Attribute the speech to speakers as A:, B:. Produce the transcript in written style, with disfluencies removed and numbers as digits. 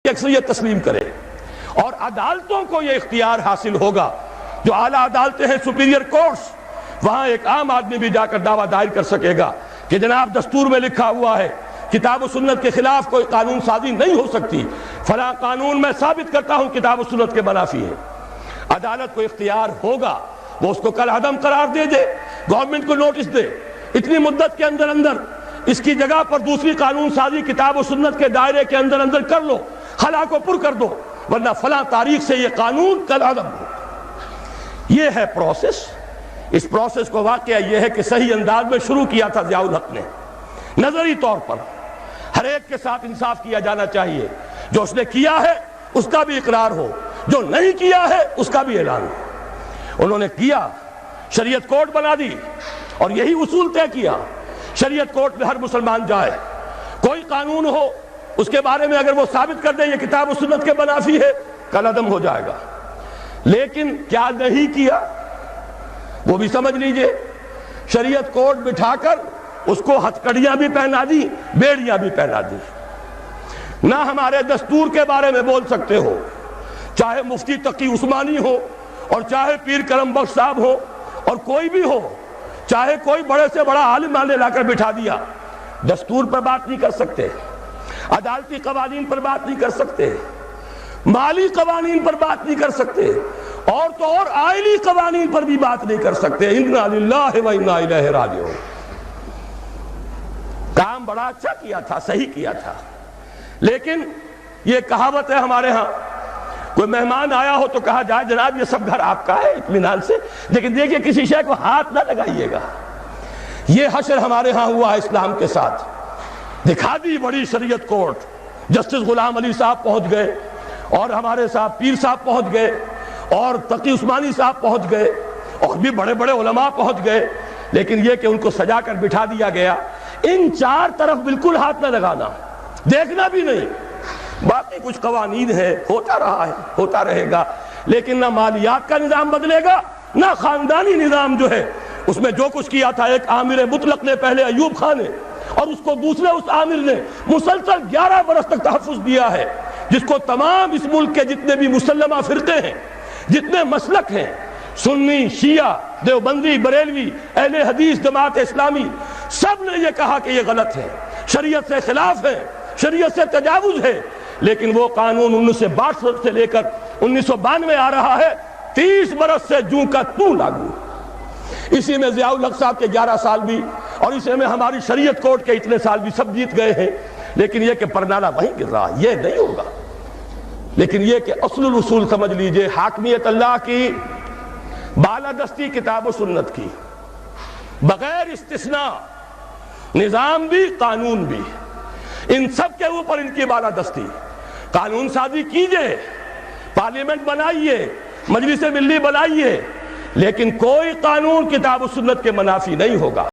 A: اکثریت تسلیم کرے، اور عدالتوں کو یہ اختیار حاصل ہوگا، جو اعلیٰ عدالتیں ہیں سپیریئر کورٹس، وہاں ایک عام آدمی بھی جا کر دعویٰ دائر کر سکے گا کہ جناب دستور میں لکھا ہوا ہے کتاب و سنت کے خلاف کوئی قانون سازی نہیں ہو سکتی، فلاں قانون میں ثابت کرتا ہوں کتاب و سنت کے منافی ہے۔ عدالت کو اختیار ہوگا، وہ اس کو کل عدم قرار دے دے، گورنمنٹ کو نوٹس دے، اتنی مدت کے اندر اندر اس کی جگہ پر دوسری قانون سازی کتاب و سنت کے دائرے کے اندر اندر کر لو، خلا کو پر کر دو، ورنہ فلاں تاریخ سے یہ قانون کل عدم ہو۔ یہ ہے پروسیس۔ اس پروسیس کو واقعہ یہ ہے کہ صحیح انداز میں شروع کیا تھا ضیاء الحق نے، نظری طور پر ہر ایک کے ساتھ انصاف کیا جانا چاہیے، جو اس نے کیا ہے اس کا بھی اقرار ہو، جو نہیں کیا ہے اس کا بھی اعلان ہو۔ انہوں نے کیا، شریعت کوڈ بنا دی اور یہی اصول طے کیا، شریعت کوڈ میں ہر مسلمان جائے، کوئی قانون ہو اس کے بارے میں اگر وہ ثابت کر دے یہ کتاب و سنت کے منافی ہے، کل عدم ہو جائے گا۔ لیکن کیا نہیں کیا وہ بھی سمجھ لیجئے، شریعت کوڈ بٹھا کر اس کو ہتھکڑیاں بھی پہنا دی، بیڑیاں بھی پہنا دی۔ نہ ہمارے دستور کے بارے میں بول سکتے ہو، چاہے مفتی تقی عثمانی ہو اور چاہے پیر کرم بخش صاحب ہو اور کوئی بھی ہو، چاہے کوئی بڑے سے بڑا عالم نے لا کر بٹھا دیا، دستور پر بات نہیں کر سکتے، عدالتی قوانین پر بات نہیں کر سکتے، مالی قوانین پر بات نہیں کر سکتے، اور تو اور آئلی قوانین پر بھی بات نہیں کر سکتے۔ انا للہ و انا الیہ راجعون۔ کام بڑا اچھا کیا تھا، صحیح کیا تھا، لیکن یہ کہاوت ہے ہمارے ہاں، کوئی مہمان آیا ہو تو کہا جائے جناب یہ سب گھر آپ کا ہے اطمینان سے، لیکن دیکھیے کسی شے کو ہاتھ نہ لگائیے گا۔ یہ حشر ہمارے ہاں ہوا ہے اسلام کے ساتھ، دکھا دی بڑی شریعت کورٹ، جسٹس غلام علی صاحب پہنچ گئے اور ہمارے صاحب پیر صاحب پہنچ گئے اور تقی عثمانی صاحب پہنچ گئے اور بھی بڑے بڑے علماء پہنچ گئے، لیکن یہ کہ ان کو سجا کر بٹھا دیا گیا، ان چار طرف بالکل ہاتھ نہ لگانا، دیکھنا بھی نہیں۔ باقی کچھ قوانین ہے، ہوتا رہا ہے، ہوتا رہے گا، لیکن نہ مالیات کا نظام بدلے گا، نہ خاندانی نظام جو ہے اس میں جو کچھ کیا تھا ایک عامر مطلق نے پہلے ایوب خان نے، اور اس کو دوسرے اس عامر نے مسلسل 11 برس تک تحفظ دیا ہے، جس کو تمام اس ملک کے جتنے بھی مسلمہ فرقے ہیں، جتنے مسلک ہیں، سنی، شیعہ، دیوبندی، بریلوی، اہل حدیث، جماعت اسلامی، سب نے یہ کہا کہ یہ غلط ہے، شریعت سے خلاف ہے، شریعت سے تجاوز ہے، لیکن وہ قانون 1962 سے لے کر 1992 آ رہا ہے، 30 برس سے جوں کا توں لاگو۔ اسی میں ضیاء الحق صاحب کے 11 سال بھی اور اسی میں ہماری شریعت کوڈ کے اتنے سال بھی سب جیت گئے ہیں، لیکن یہ کہ پرنالہ وہیں گر رہا، یہ نہیں ہوگا۔ لیکن یہ کہ اصل الاصول سمجھ لیجئے، حاکمیت اللہ کی، بالادستی کتاب و سنت کی، بغیر استثناء، نظام بھی قانون بھی، ان سب کے اوپر ان کی بالادستی۔ قانون سازی کیجئے، پارلیمنٹ بنائیے، مجلس ملی بنائیے، لیکن کوئی قانون کتاب و سنت کے منافی نہیں ہوگا۔